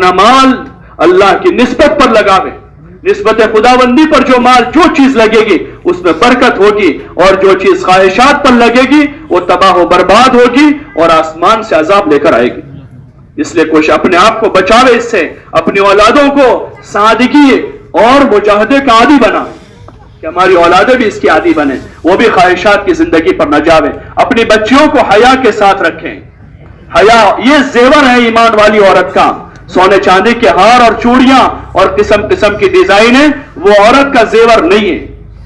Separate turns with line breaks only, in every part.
अपना माल अल्लाह की निस्बत पर लगावे। निस्बत खुदाबंदी पर जो माल जो चीज लगेगी उसमें बरकत होगी, और जो चीज ख्वाहिशात पर लगेगी वो तबाह व बर्बाद होगी और आसमान से अजाब लेकर आएगी। इसलिए कुछ अपने आप को बचावे इससे, अपनी औलादों को सादगी और मुजाहदे का आदी बनाए कि हमारी औलादें भी इसकी आदी बने, वो भी ख्वाहिशात की जिंदगी पर न जावे। अपनी बच्चियों को हया के साथ रखें। हया ये जेवर है ईमान वाली औरत का। सोने चांदी के हार और चूड़ियां और किस्म किस्म की डिजाइनें वो औरत का जेवर नहीं है,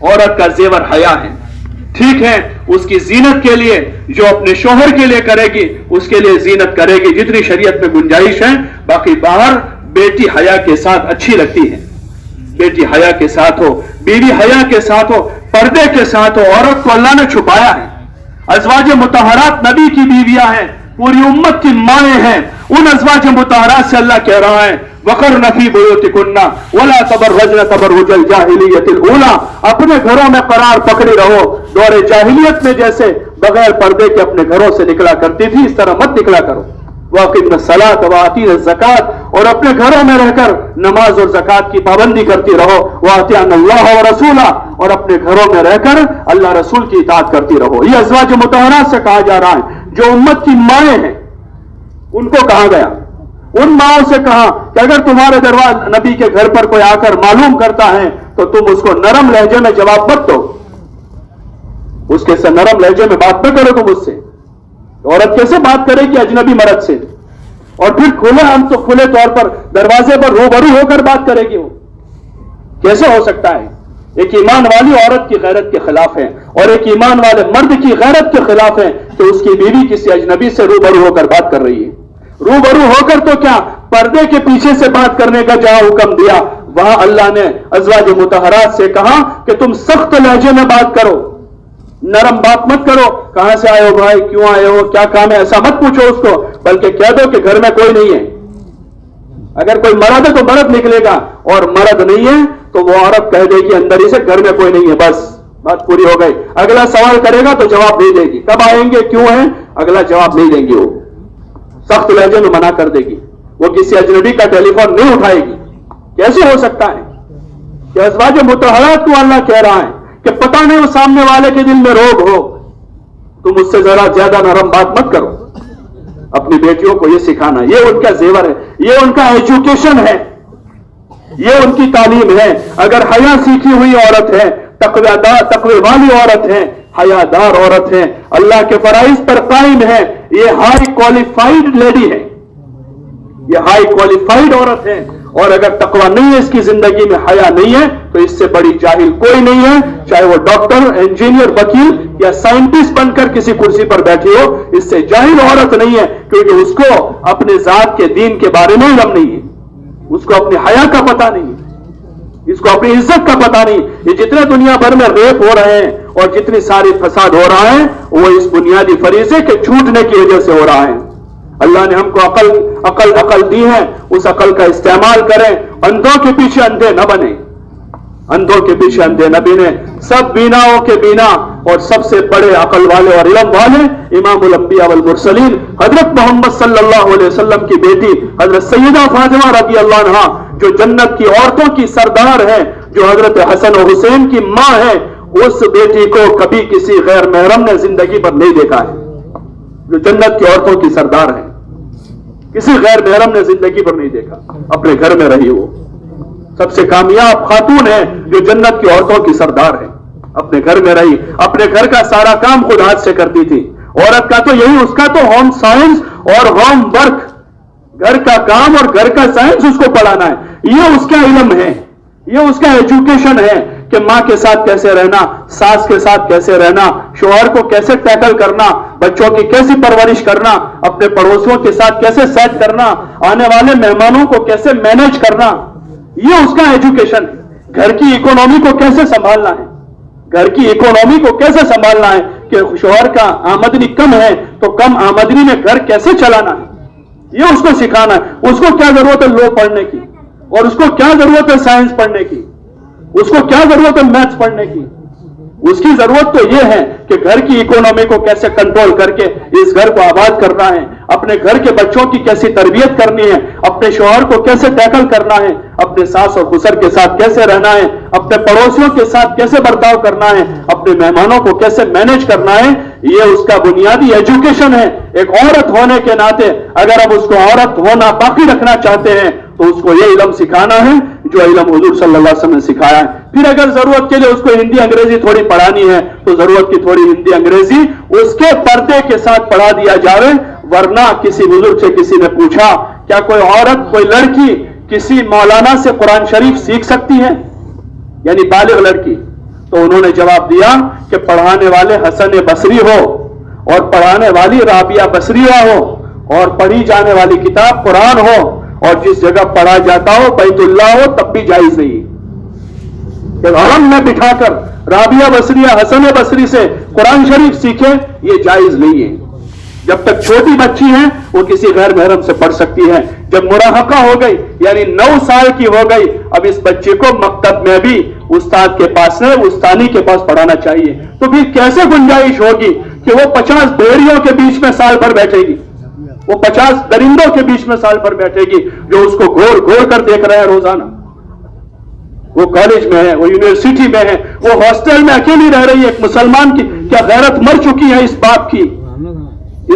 औरत का जेवर हया है। ठीक है, उसकी जीनत के लिए जो अपने शोहर के लिए करेगी उसके लिए जीनत करेगी जितनी शरीयत में गुंजाइश है, बाकी बाहर बेटी हया के साथ अच्छी लगती है। बेटी हया के साथ हो, बीवी हया के साथ हो, पर्दे के साथ हो। औरत को अल्लाह ने छुपाया है। अज़वाज मुतहरात नबी की बीवियां हैं, पूरी उम्मत की माएं हैं। उन अज़वाज मुतहरात से अल्लाह कह रहा है वक़रना फ़ी बुयूतिकुन्ना वला तबर्रजना तबर्रुजल जाहिलियतिल ऊला, अपने घरों में करार पकड़े रहो। दौरे जाहिलियत में जैसे बगैर पर्दे के अपने घरों से निकला करती थी, इस तरह मत निकला करो। वाक़िमना सलात व आतीना ज़कात, और अपने घरों में रहकर नमाज और ज़कात की पाबंदी करती रहो। व अतिअना अल्लाह व रसूला, और अपने घरों में रहकर अल्लाह रसूल की इताअत करती रहो। यह अज़वाज मुतहरात से कहा जा रहा है। जो उम्मत की माएं हैं उनको कहा गया, उन माओं से कहा कि अगर तुम्हारे दरबार नबी के घर पर कोई आकर मालूम करता है तो तुम उसको नरम लहजे में जवाब मत दो, उसके से नरम लहजे में बात न करो तुम उससे। औरत कैसे बात करेगी अजनबी मर्द से? और फिर हम तो खुले तौर पर दरवाजे पर रूबरू होकर बात करेगी, वो कैसे हो सकता है? एक ईमान वाली औरत की गैरत के खिलाफ है, और एक ईमान वाले मर्द की गैरत के खिलाफ है कि उसकी बीवी किसी अजनबी से रूबरू होकर बात कर रही है। रूबरू होकर तो क्या, पर्दे के पीछे से बात करने का जहां हुक्म दिया वहां अल्लाह ने अज़वाज मुतहरात से कहा कि तुम सख्त लहजे में बात करो, नरम बात मत करो। कहां से आए हो भाई, क्यों आए हो, क्या काम है, ऐसा मत पूछो उसको, बल्कि कह दो कि घर में कोई नहीं है। अगर कोई मर्द है तो मर्द निकलेगा, और मर्द नहीं है तो वो औरत कह देगी अंदर ही से घर में कोई नहीं है, बस बात पूरी हो गई। अगला सवाल करेगा तो जवाब नहीं देगी, कब आएंगे, क्यों है, अगला जवाब नहीं देंगे। वो सख्त लहजे में मना कर देगी, वो किसी अजनबी का टेलीफोन नहीं उठाएगी। कैसे हो सकता है कि अज़वाज मुतहरात को अल्लाह कह रहा है कि पता नहीं वो सामने वाले के दिल में रोग हो, तुम उससे जरा ज्यादा नरम बात मत करो। अपनी बेटियों को ये सिखाना, ये उनका जेवर है, ये उनका एजुकेशन है, ये उनकी तालीम है। अगर हया सीखी हुई औरत है, तक़वे वाली औरत है, हयादार औरत है, अल्लाह के फराइज पर कायम है, ये हाई क्वालिफाइड लेडी है, ये हाई क्वालिफाइड औरत है। और अगर तकवा नहीं है, इसकी जिंदगी में हया नहीं है, तो इससे बड़ी जाहिल कोई नहीं है, चाहे वो डॉक्टर, इंजीनियर, वकील या साइंटिस्ट बनकर किसी कुर्सी पर बैठी हो, इससे जाहिल औरत नहीं है, क्योंकि उसको अपने जात के दीन के बारे में इल्म नहीं है, उसको अपनी हया का पता नहीं है, इसको अपनी इज्जत का पता नहीं। ये जितने दुनिया भर में रेप हो रहे हैं और जितनी सारी फसाद हो रहा है, वो इस बुनियादी फरीजे के छूटने की वजह से हो रहा है। अल्लाह ने हमको अकल दी है, उस अकल का इस्तेमाल करें। अंधों के पीछे अंधे न बने, अंधों के पीछे अंधे न बने। सब बीनाओं के बीना और सबसे बड़े अकल वाले और इल्म वाले इमामुल अंबिया वल मुरसलीन हजरत मोहम्मद सल्लल्लाहु अलैहि वसल्लम की बेटी हजरत सैयदा फातिमा रज़ी अल्लाह अन्हा, जो जन्नत की औरतों की सरदार है, जो हजरत हसन और हुसैन की मां है, उस बेटी को कभी किसी गैर महरम ने जिंदगी पर नहीं देखा है। जो जन्नत की औरतों की सरदार है, किसी गैर महरम ने जिंदगी पर नहीं देखा, अपने घर में रही। वो सबसे कामयाब खातून है जो जन्नत की औरतों की सरदार है, अपने घर में रही, अपने घर का सारा काम खुद हाथ से करती थी। औरत का तो यही, उसका तो होम साइंस और होम वर्क, घर का काम और घर का साइंस उसको पढ़ाना है, ये उसका इल्म है, ये उसका एजुकेशन है कि मां के साथ कैसे रहना, सास के साथ कैसे रहना, शौहर को कैसे टैकल करना, बच्चों की कैसी परवरिश करना, अपने पड़ोसियों के साथ कैसे सेट करना, आने वाले मेहमानों को कैसे मैनेज करना, ये उसका एजुकेशन है। घर की इकोनॉमी को कैसे संभालना है, घर की इकोनॉमी को कैसे संभालना है कि शौहर का आमदनी कम है तो कम आमदनी में घर कैसे चलाना है, ये उसको सिखाना है। उसको क्या जरूरत है लॉ पढ़ने की, और उसको क्या जरूरत है साइंस पढ़ने की, उसको क्या जरूरत है मैथ्स पढ़ने की, उसकी जरूरत तो यह है कि घर की इकोनॉमी को कैसे कंट्रोल करके इस घर को आबाद करना है, अपने घर के बच्चों की कैसी तरबियत करनी है, अपने शौहर को कैसे टैकल करना है, अपने सास और ससुर के साथ कैसे रहना है, अपने पड़ोसियों के साथ कैसे बर्ताव करना है, अपने मेहमानों को कैसे मैनेज करना है। ये उसका बुनियादी एजुकेशन है। एक औरत होने के नाते अगर अब उसको औरत होना बाकी रखना चाहते हैं तो उसको ये इल्म सिखाना है जो इल्म हुजूर सल्लल्लाहु अलैहि वसल्लम ने सिखाया है। फिर अगर जरूरत के लिए उसको हिंदी अंग्रेजी थोड़ी पढ़ानी है तो जरूरत की थोड़ी हिंदी अंग्रेजी उसके पर्दे के साथ पढ़ा दिया जाए। वरना किसी बुजुर्ग से किसी ने पूछा, क्या कोई औरत, कोई लड़की किसी मौलाना से कुरान शरीफ सीख सकती है, यानी बालिग लड़की? तो उन्होंने जवाब दिया कि पढ़ाने वाले हसन बसरी हो और पढ़ाने वाली राबिया बसरिया हो और पढ़ी जाने वाली किताब कुरान हो और जिस जगह पढ़ा जाता हो बैतुल्लाह हो, तब भी जायज नहीं। हरम में बिठाकर राबिया बसरिया हसन बसरी से कुरान शरीफ सीखे, ये जायज नहीं है। जब तक छोटी बच्ची है वो किसी गैर महरम से पढ़ सकती है। जब मुराहका हो गई यानी 9 साल की हो गई, अब इस बच्चे को मकतब में भी उस्ताद के पास है, उस्तानी के पास पढ़ाना चाहिए। तो फिर कैसे गुंजाइश होगी कि वो 50 भेड़ियों के बीच में साल भर बैठेगी, वो 50 दरिंदों के बीच में साल भर बैठेगी जो उसको घोर घोर कर देख रहे हैं रोजाना। वो कॉलेज में है, वो यूनिवर्सिटी में है, वो हॉस्टल में अकेली रह रही है। एक मुसलमान की क्या गैरत मर चुकी है? इस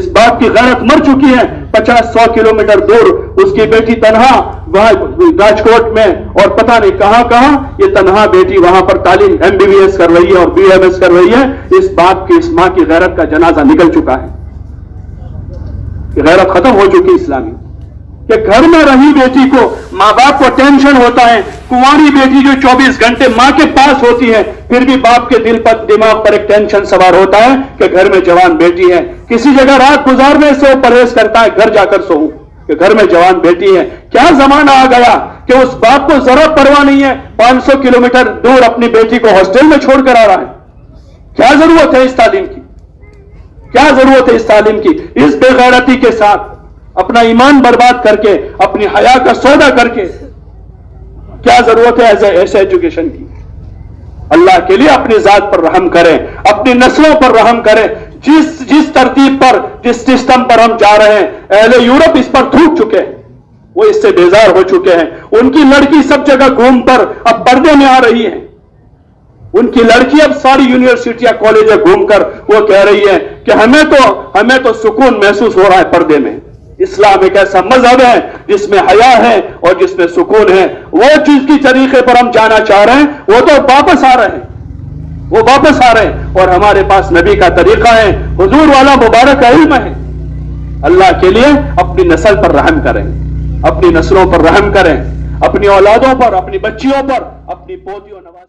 बाप की गैरत मर चुकी है। 50-100 किलोमीटर दूर उसकी बेटी तन्हा वहां राजकोट में और पता नहीं कहां ये तन्हा बेटी वहां पर तालीम MBBS कर रही है और BMS कर रही है। इस बाप की, इस मां की गैरत का जनाजा निकल चुका है, गैरत खत्म हो चुकी इस्लामी। कि घर में रही बेटी को मां बाप को टेंशन होता है। कुंवारी बेटी जो 24 घंटे मां के पास होती है फिर भी बाप के दिमाग पर एक टेंशन सवार होता है कि घर में जवान बेटी है। किसी जगह रात गुजारने से वो परहेज करता है, घर जाकर सोऊं, कि घर में जवान बेटी है। क्या जमाना आ गया कि उस बाप को जरा परवाह नहीं है, 500 किलोमीटर दूर अपनी बेटी को हॉस्टल में छोड़कर आ रहा है। क्या जरूरत है इस तालीम की? क्या जरूरत है इस तालीम की? इस बेगैरती के साथ अपना ईमान बर्बाद करके, अपनी हया का सौदा करके क्या जरूरत है ऐसे एजुकेशन की? अल्लाह के लिए अपनी जात पर रहम करें, अपनी नस्लों पर रहम करें। जिस तरतीब पर, जिस सिस्टम पर हम जा रहे हैं, अहले यूरोप इस पर थूक चुके हैं, वो इससे बेजार हो चुके हैं। उनकी लड़की सब जगह घूम कर अब पर्दे में आ रही है। उनकी लड़की अब सारी यूनिवर्सिटियां कॉलेज घूमकर वो कह रही है कि हमें तो सुकून महसूस हो रहा है पर्दे में। इस्लाम एक ऐसा मजहब है जिसमें हया है और जिसमें सुकून है। वो चीज की तरीके पर हम जाना चाह रहे हैं, वो तो वापस आ रहे हैं, वो वापस आ रहे हैं। और हमारे पास नबी का तरीका है, हुजूर वाला मुबारक इल्म है। अल्लाह के लिए अपनी नस्ल पर रहम करें, अपनी नस्लों पर रहम करें, अपनी औलादों पर, अपनी बच्चियों पर, अपनी पोतियों नवाज